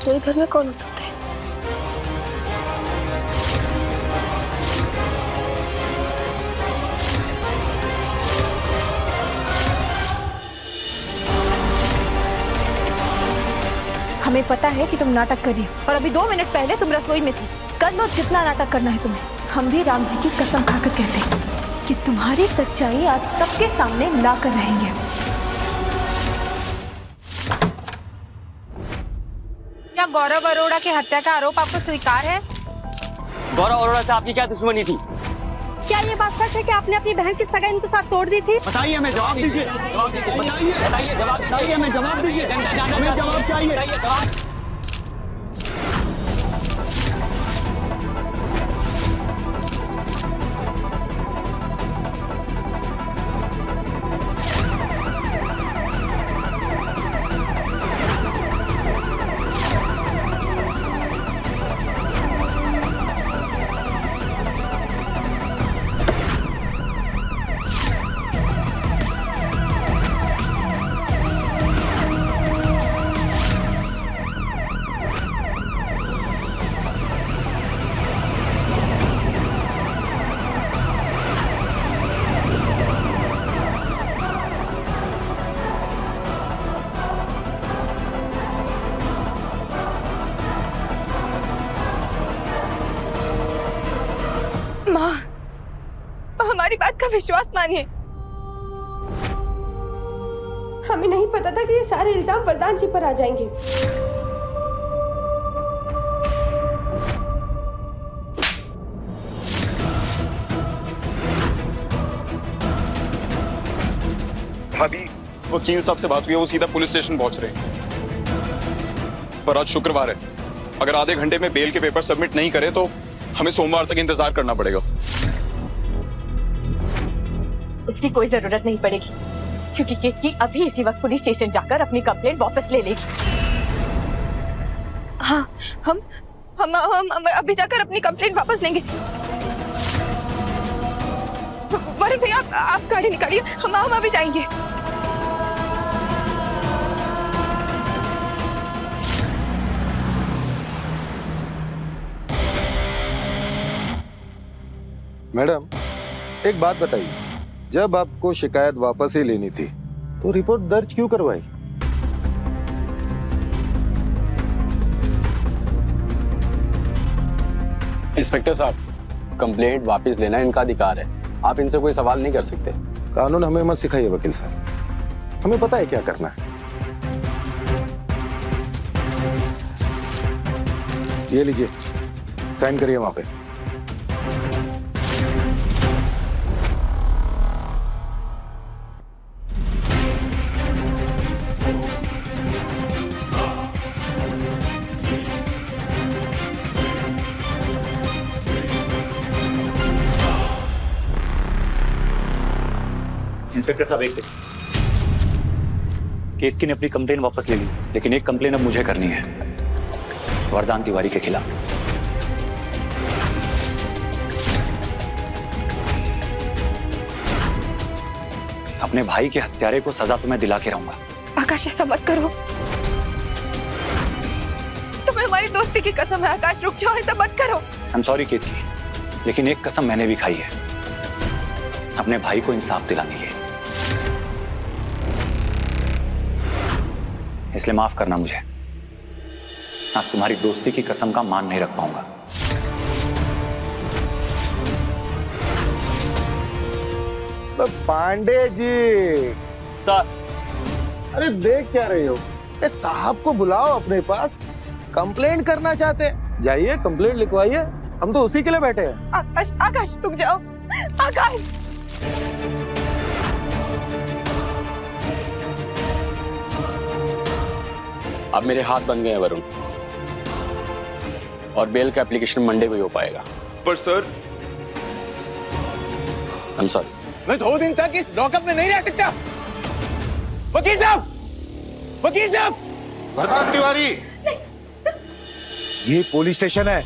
रसोई घर में कौन हो सकता है? हमें पता है कि तुम नाटक कर रही हो और अभी 2 मिनट पहले तुम रसोई में थी। कर लो जितना नाटक करना है तुम्हें। हम भी राम जी की कसम खाकर कहते हैं कि तुम्हारी सच्चाई आज सबके सामने ला कर रहेंगे। क्या गौरव अरोड़ा की हत्या का आरोप आपको स्वीकार है? गौरव अरोड़ा से आपकी क्या दुश्मनी थी? क्या ये बात सच है कि आपने अपनी बहन की सगाई इनके साथ तोड़ दी थी? बताइए, हमें जवाब दीजिए। बताइए, हमें जवाब दीजिए। हमें जवाब चाहिए। माँ, हमारी बात का विश्वास मानिए। हमें नहीं पता था कि ये सारे इल्जाम वरदान जी पर आ जाएंगे। भाभी, वकील साहब से बात हुई है, वो सीधा पुलिस स्टेशन पहुंच रहे हैं। पर आज शुक्रवार है, अगर आधे घंटे में बेल के पेपर सबमिट नहीं करे तो हमें सोमवार तक इंतजार करना पड़ेगा। इसकी कोई जरूरत नहीं पड़ेगी, क्योंकि केतकी अभी इसी वक्त पुलिस स्टेशन जाकर अपनी कंप्लेंट वापस ले लेगी। हाँ, हम अभी जाकर अपनी कंप्लेंट वापस लेंगे। वरुण भैया, आप गाड़ी निकालिए, हम अभी जाएंगे। मैडम, एक बात बताइए, जब आपको शिकायत वापस ही लेनी थी तो रिपोर्ट दर्ज क्यों करवाई? इंस्पेक्टर साहब, कंप्लेंट वापस लेना इनका अधिकार है, आप इनसे कोई सवाल नहीं कर सकते। कानून हमें मत सिखाइए वकील साहब, हमें पता है क्या करना है। ये लीजिए, साइन करिए वहां पे। इंस्पेक्टर साहब, एक सेकंड। केतकी ने अपनी कंप्लेन वापस ले ली, लेकिन एक कंप्लेन अब मुझे करनी है, वरदान तिवारी के खिलाफ। अपने भाई के हत्यारे को सजा तो मैं दिला के रहूंगा। आकाश, ऐसा मत करो। तुम्हें हमारी दोस्ती की कसम है आकाश, रुक जाओ, ऐसा मत करो। आई एम सॉरी केतकी, लेकिन एक कसम मैंने भी खाई है, अपने भाई को इंसाफ दिलाने की। इसलिए माफ करना मुझे, आज तुम्हारी दोस्ती की कसम का मान नहीं रख पाऊंगा। पांडे जी सर, अरे देख क्या रहे हो? साहब को बुलाओ अपने पास, कंप्लेंट करना चाहते हैं, जाइए कंप्लेंट लिखवाइए, हम तो उसी के लिए बैठे हैं। आकाश, आकाश रुक जाओ, आकाश। अब मेरे हाथ बन गए हैं वरुण, और बेल का एप्लीकेशन मंडे को ही हो पाएगा। पर सर, आई एम सॉरी। मैं 2 दिन तक इस लॉकअप में नहीं रह सकता। वकील साहब, वकील साहब! वरदान तिवारी, ये पुलिस स्टेशन है।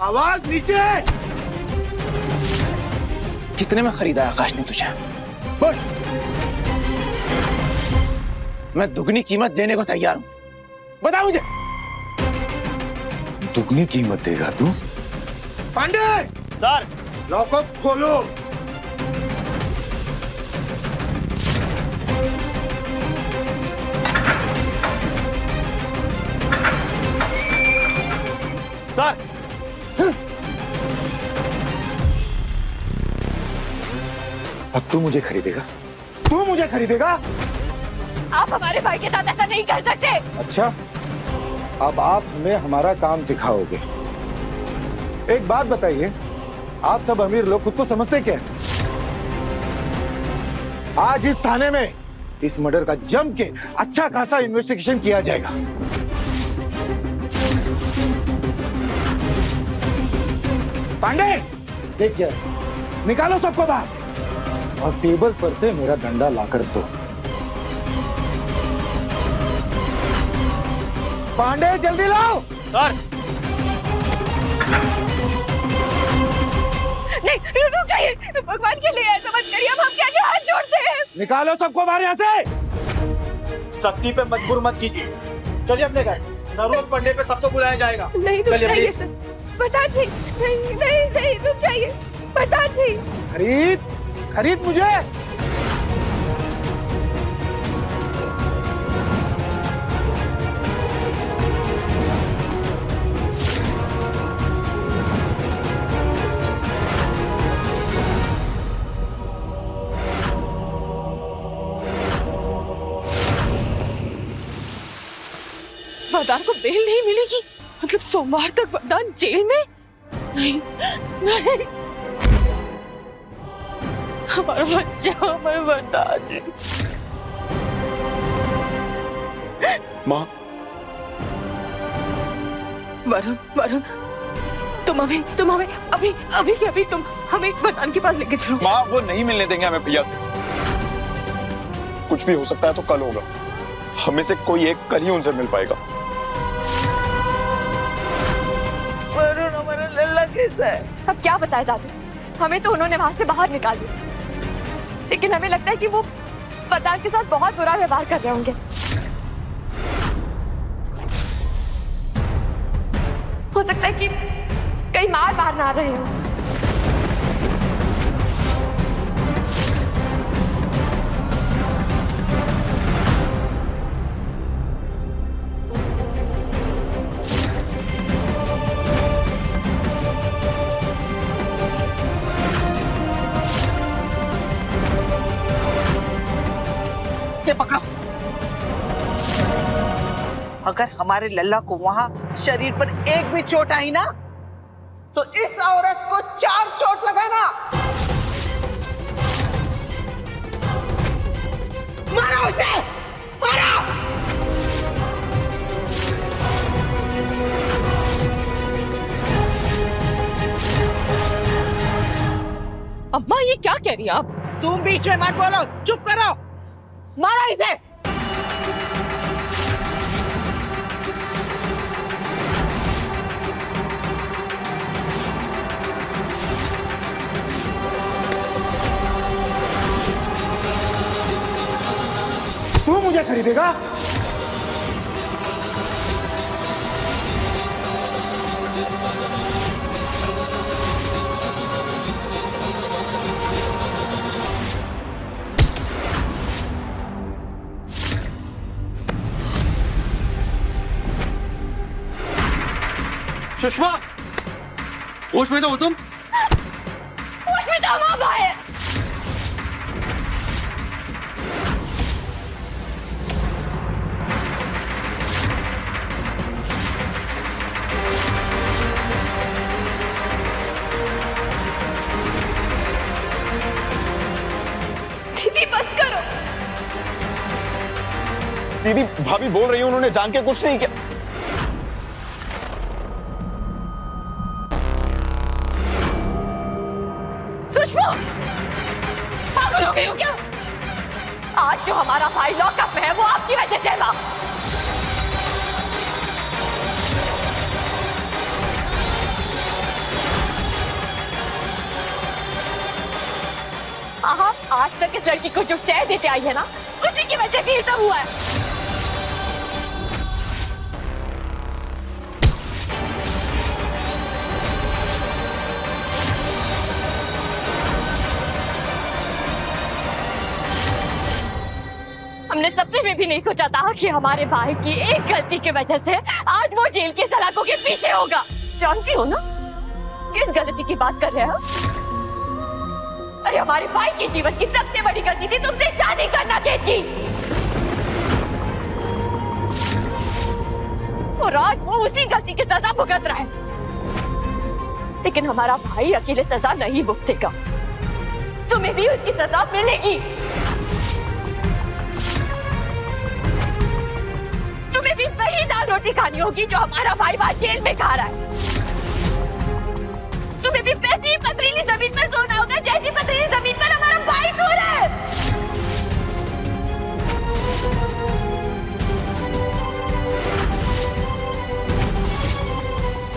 आवाज नीचे। कितने में खरीदा आकाश ने तुझे? बोल। मैं दुगनी कीमत देने को तैयार हूं, बता मुझे। दुगनी कीमत देगा तू। पांडे सर लॉकअप खोलो। सर अब तू मुझे खरीदेगा? तू मुझे खरीदेगा? आप हमारे भाई के साथ ऐसा नहीं कर सकते। अच्छा, अब आप हमें हमारा काम सिखाओगे। एक बात बताइए, आप सब अमीर लोग खुद को समझते क्या हैं? आज इस थाने में इस मर्डर का जम के अच्छा खासा इन्वेस्टिगेशन किया जाएगा। पांडे, देखिए, निकालो सबको बाहर और टेबल पर से मेरा डंडा लाकर दो। पांडे जल्दी लाओ। सर नहीं, रुक जाइए, भगवान के लिए ऐसा मत करिए, अब हम क्या क्या हाथ जोड़ते हैं। निकालो सबको बाहर यहाँ से। सख्ती पे मजबूर मत कीजिए। चलिए अपने घर, जरूरत पड़ने पे सबको बुलाया जाएगा। नहीं रुक चलिए, जाइए please। सर, प्रधान जी, नहीं नहीं नहीं रुक जाइए प्रधान जी। खरीद मुझे। वरदान को बेल नहीं मिलेगी, मतलब सोमवार तक वरदान जेल में? नहीं नहीं, हमारा बच्चा, हमारा वरदान। माँ, वरुण वरुण, तुम हमें अभी अभी के अभी तुम हमें वरदान के पास लेके चलो। माँ वो नहीं मिलने देंगे हमें भैया से। कुछ भी हो सकता है तो कल होगा। हमें से कोई एक कल ही उनसे मिल पाएगा। वरुण, हमारा लल्ला कैसा है? अब क्या बताए दादू, हमें तो उन्होंने वहां से बाहर निकाल दिया, लेकिन हमें लगता है कि वो वरदान के साथ बहुत बुरा व्यवहार कर रहे होंगे। हो सकता है कि कहीं मार ना रहे हो। पकड़ो। अगर हमारे लल्ला को वहां शरीर पर एक भी चोट आई ना, तो इस औरत को 4 चोट लगाना। मारो उसे, मारो। अम्मा, ये क्या कह रही है आप? तुम बीच में मत बोलो, चुप करो। मारो इसे। तू मुझे खरीदेगा? सुषमा, होश में तो हो तुम? होश में तो हम आए। दीदी बस करो। दीदी भाभी बोल रही है उन्होंने जान के कुछ नहीं किया। सुषमा, पागल हो गई हो क्या? आज जो हमारा भाई लॉकअप में है वो आपकी वजह से है। आप आज तक इस लड़की को जो चैन देते आई है ना, उसी की वजह से ये सब हुआ है। सपने में भी नहीं सोचा था कि हमारे भाई की एक गलती की वजह से आज वो जेल के सलाखों के पीछे होगा। जानती हो ना किस गलती की बात कर रहे हो? अरे हमारे भाई के जीवन की सबसे बड़ी गलती थी तुमसे शादी करना की। और आज वो उसी गलती की सजा भुगत रहा है। लेकिन हमारा भाई अकेले सजा नहीं भुगतेगा, तुम्हें भी उसकी सजा मिलेगी। तुम्हें भी वही दाल रोटी खानी होगी जो हमारा भाई वहां जेल में खा रहा है। तुम्हें भी वैसी ही पथरीली जमीन पर सोना होगा जैसी पथरीली जमीन पर हमारा भाई सो रहा है।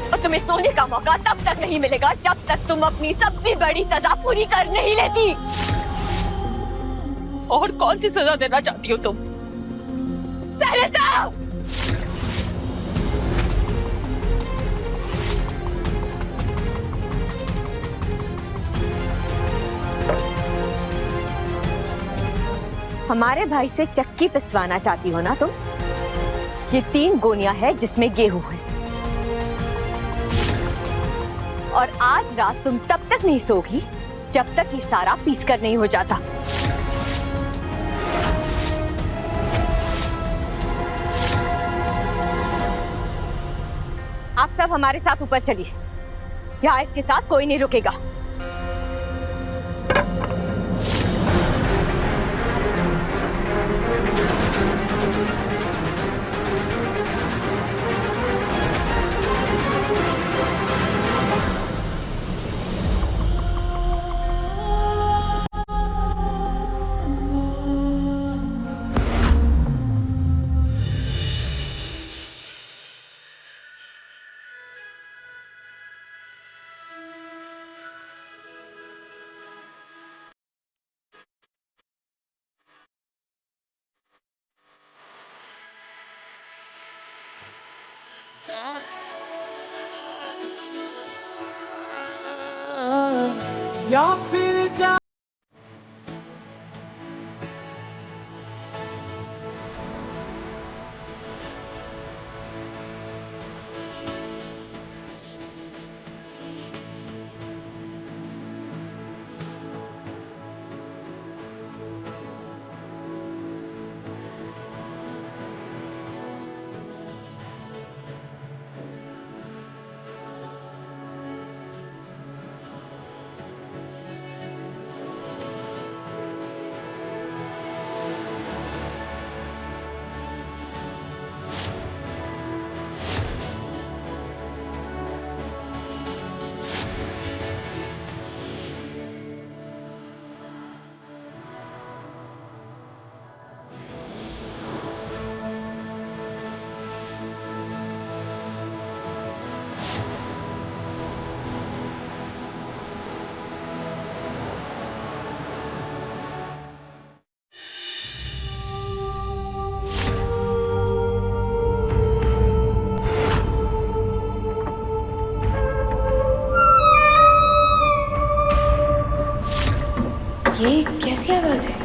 और तुम्हें सोने का मौका तब तक नहीं मिलेगा जब तक तुम अपनी सबसे बड़ी सजा पूरी कर नहीं लेती। और कौन सी सजा देना चाहती हो तुम? सरिता! हमारे भाई से चक्की पिसवाना चाहती हो ना तुम? ये 3 गोनियां है जिसमें गेहूं है। और आज रात तुम तब तक नहीं सोगी जब तक ये सारा पीस कर नहीं हो जाता। आप सब हमारे साथ ऊपर चलिए, यहाँ इसके साथ कोई नहीं रुकेगा। या फिर जा ये कैसी आवाज है?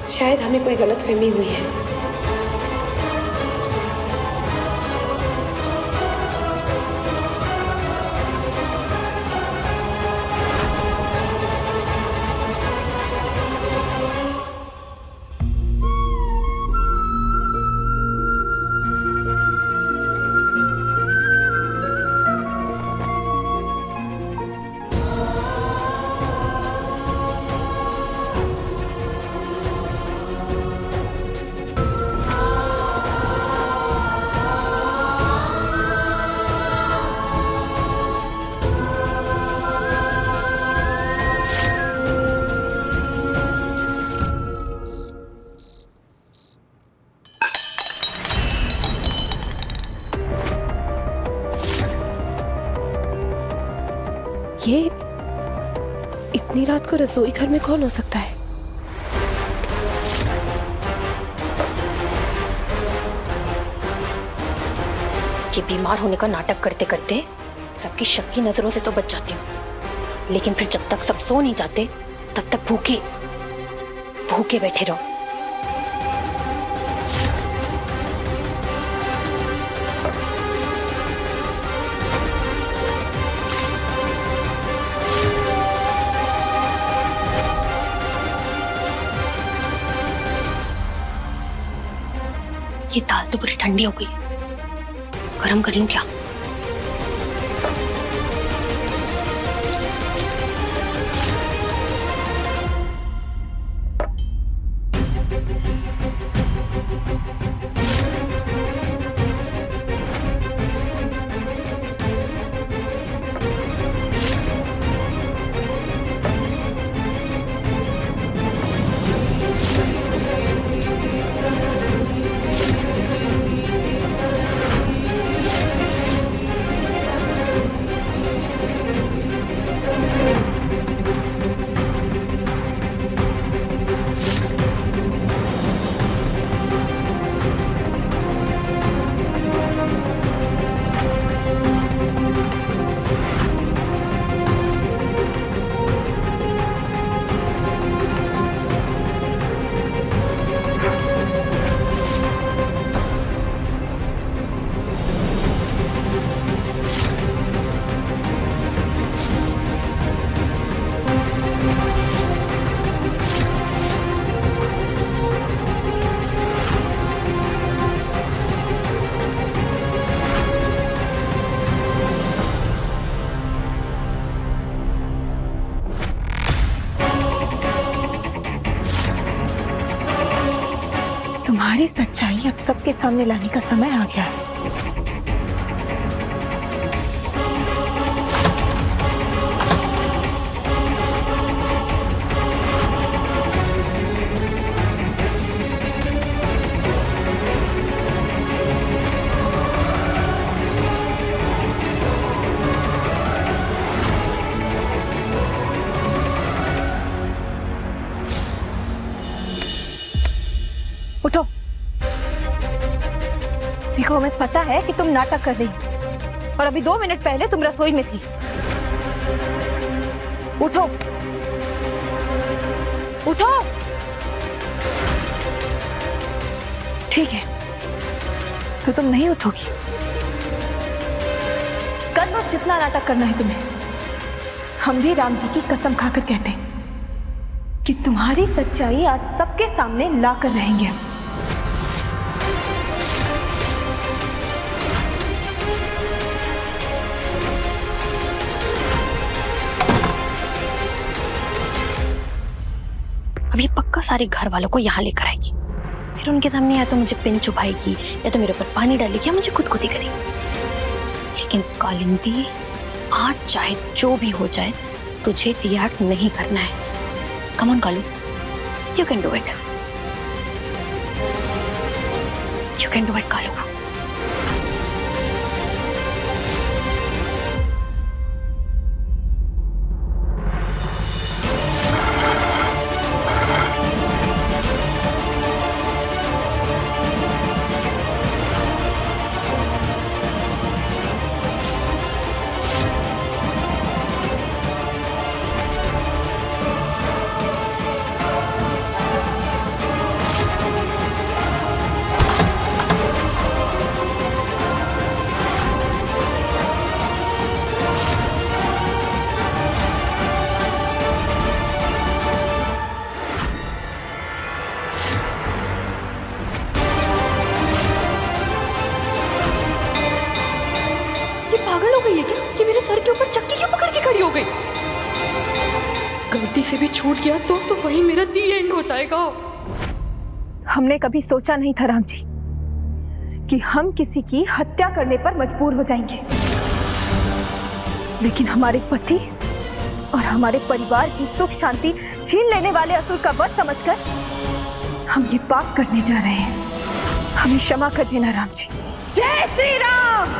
शायद हमें कोई गलतफहमी हुई है। ये इतनी रात को रसोई घर में कौन हो सकता है? ये बीमार होने का नाटक करते करते सबकी शक की नजरों से तो बच जाती हूँ, लेकिन फिर जब तक सब सो नहीं जाते तब तक भूखे भूखे बैठे रहो। ये दाल तो पूरी ठंडी हो गई, गरम कर लूं क्या? तुम्हारी सच्चाई अब सबके सामने लाने का समय आ गया है। उठो। देखो, हमें पता है कि तुम नाटक कर रही हो और अभी 2 मिनट पहले तुम रसोई में थी। उठो, उठो। ठीक है, तो तुम नहीं उठोगी। कर लो जितना नाटक करना है तुम्हें। हम भी राम जी की कसम खाकर कहते हैं कि तुम्हारी सच्चाई आज सबके सामने लाकर रहेंगे। अब ये पक्का सारे घर वालों को यहाँ लेकर आएगी, फिर उनके सामने या तो मुझे पिन चुभाएगी या तो मेरे ऊपर पानी डालेगी या मुझे खुदकुदी करेगी। लेकिन कालिंदी, आज चाहे जो भी हो जाए तुझे रिएक्ट नहीं करना है। Come on Kalu, you can do it, you can do it Kalu. पागल हो गई है क्या? ये मेरे सर के ऊपर चक्की क्यों पकड़ के खड़ी हो गई? गलती से भी छूट गया तो वही मेरा दी एंड हो जाएगा। हमने कभी सोचा नहीं था राम जी कि हम किसी की हत्या करने पर मजबूर हो जाएंगे, लेकिन हमारे पति और हमारे परिवार की सुख शांति छीन लेने वाले असुर का वध समझकर हम ये पाप करने जा रहे हैं। हमें क्षमा कर देना राम जी। जय श्री राम।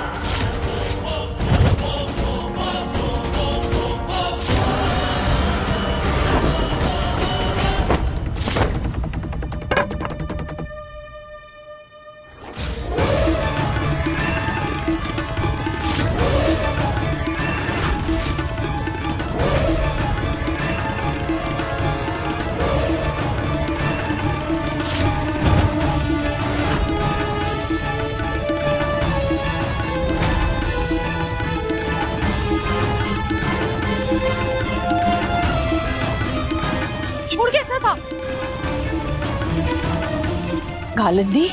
गालिंदी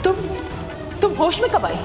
तुम होश में कब आई?